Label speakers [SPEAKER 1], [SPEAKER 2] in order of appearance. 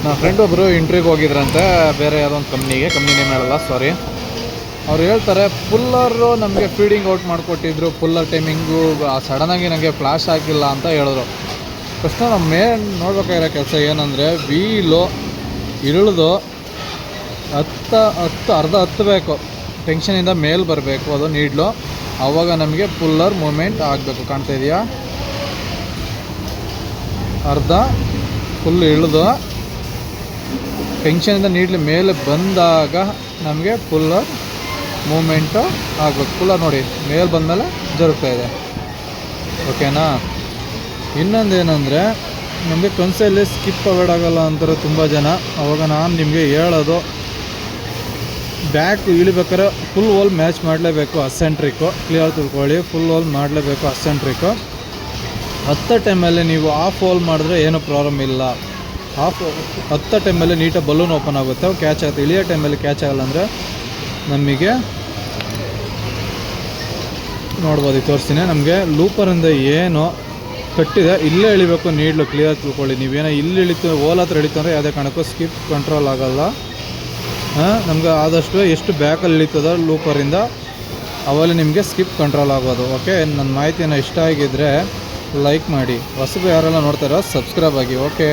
[SPEAKER 1] ನನ್ನ ಫ್ರೆಂಡ್ ಒಬ್ಬರು ಇಂಟ್ರ್ಯೂಗೆ ಹೋಗಿದ್ರಂತೆ ಬೇರೆ ಯಾವುದೋ ಒಂದು ಕಂಪ್ನಿ ನೇಮ್ ಹೇಳಲ್ಲ ಸಾರಿ. ಅವ್ರು ಹೇಳ್ತಾರೆ ಪುಲ್ಲರು ನಮಗೆ ಫೀಡಿಂಗ್ ಔಟ್ ಮಾಡಿಕೊಟ್ಟಿದ್ರು, ಪುಲ್ಲರ್ ಟೈಮಿಂಗು ಸಡನ್ನಾಗಿ ನನಗೆ ಫ್ಲಾಶ್ ಆಗಿಲ್ಲ ಅಂತ ಹೇಳಿದ್ರು. ಫಸ್ಟ್ ನಮ್ಮ ಮೇನ್ ನೋಡ್ಬೇಕಾಗಿರೋ ಕೆಲಸ ಏನಂದರೆ ವೀಲು ಇಳಿದು ಅರ್ಧ ಹತ್ತಬೇಕು, ಟೆನ್ಷನಿಂದ ಮೇಲೆ ಬರಬೇಕು ಅದು ನೀಡ್ಲು, ಆವಾಗ ನಮಗೆ ಪುಲ್ಲರ್ ಮೂಮೆಂಟ್ ಆಗಬೇಕು. ಕಾಣ್ತಾ ಇದೆಯಾ? ಅರ್ಧ ಫುಲ್ ಇಳಿದು ಟೆನ್ಷನಿಂದ ನೀಡ್ಲಿ ಮೇಲೆ ಬಂದಾಗ ನಮಗೆ ಪುಲ್ಲರ್ ಮೂಮೆಂಟು ಆಗಬೇಕು. ಪುಲ್ಲರ್ ನೋಡಿ ಮೇಲೆ ಬಂದಮೇಲೆ ಜರುಗ್ತಾ ಇದೆ. ಓಕೆನಾ? ಇನ್ನೊಂದೇನೆಂದರೆ ನಮಗೆ ಕನ್ಸಲ್ಲಿ ಸ್ಕಿಪ್ ಅವಾಯ್ಡ್ ಆಗೋಲ್ಲ ಅಂತಾರೆ ತುಂಬ ಜನ. ಅವಾಗ ನಾನು ನಿಮಗೆ ಹೇಳೋದು, ಬ್ಯಾಕ್ ಇಳಿಬೇಕಾದ್ರೆ ಫುಲ್ ಹೋಲ್ ಮ್ಯಾಚ್ ಮಾಡಲೇಬೇಕು, ಅಸೆಂಟ್ರಿಕ್ಕು ಕ್ಲಿಯರ್ ತಿಳ್ಕೊಳ್ಳಿ. ಫುಲ್ ಹೋಲ್ ಮಾಡಲೇಬೇಕು ಅಸೆಂಟ್ರಿಕ್ಕು. ಹತ್ತ ಟೈಮಲ್ಲಿ ನೀವು ಆಫ್ ಹೋಲ್ ಮಾಡಿದ್ರೆ ಏನೂ ಪ್ರಾಬ್ಲಮ್ ಇಲ್ಲ. ಹತ್ತ ಟೈಮಲ್ಲಿ ನೀಟಾಗಿ ಬಲೂನ್ ಓಪನ್ ಆಗುತ್ತೆ, ಕ್ಯಾಚ್ ಆಗುತ್ತೆ. ಇಳಿಯೋ ಟೈಮಲ್ಲಿ ಕ್ಯಾಚ್ ಆಗಲ್ಲ ಅಂದರೆ ನಮಗೆ ನೋಡ್ಬೋದು, ತೋರಿಸ್ತೀನಿ. ನಮಗೆ ಲೂಪರಿಂದ ಏನು ಕಟ್ಟಿದೆ ಇಲ್ಲೇ ಇಳಿಬೇಕು, ನೀಡ್ಲು ಕ್ಲಿಯರ್ ತಿಳ್ಕೊಳ್ಳಿ. ನೀವೇನೋ ಇಲ್ಲಿ ಇಳಿತು ಓಲ್ ಹತ್ರ ಇಳಿತು ಅಂದರೆ ಯಾವುದೇ ಕಾರಣಕ್ಕೂ ಸ್ಕಿಪ್ ಕಂಟ್ರೋಲ್ ಆಗೋಲ್ಲ. ನಮ್ಗೆ ಆದಷ್ಟು ಎಷ್ಟು ಬ್ಯಾಕಲ್ಲಿ ಇಳಿತದ ಲೂಪರಿಂದ ಅವಲ್ಲಿ ನಿಮಗೆ ಸ್ಕಿಪ್ ಕಂಟ್ರೋಲ್ ಆಗೋದು. ಓಕೆ, ನನ್ನ ಮಾಹಿತಿಯನ್ನು ಇಷ್ಟ ಆಗಿದ್ದರೆ ಲೈಕ್ ಮಾಡಿ, ಹೊಸಬರು ಯಾರೆಲ್ಲ ನೋಡ್ತಾರೋ ಸಬ್ಸ್ಕ್ರೈಬ್ ಆಗಿ. ಓಕೆ.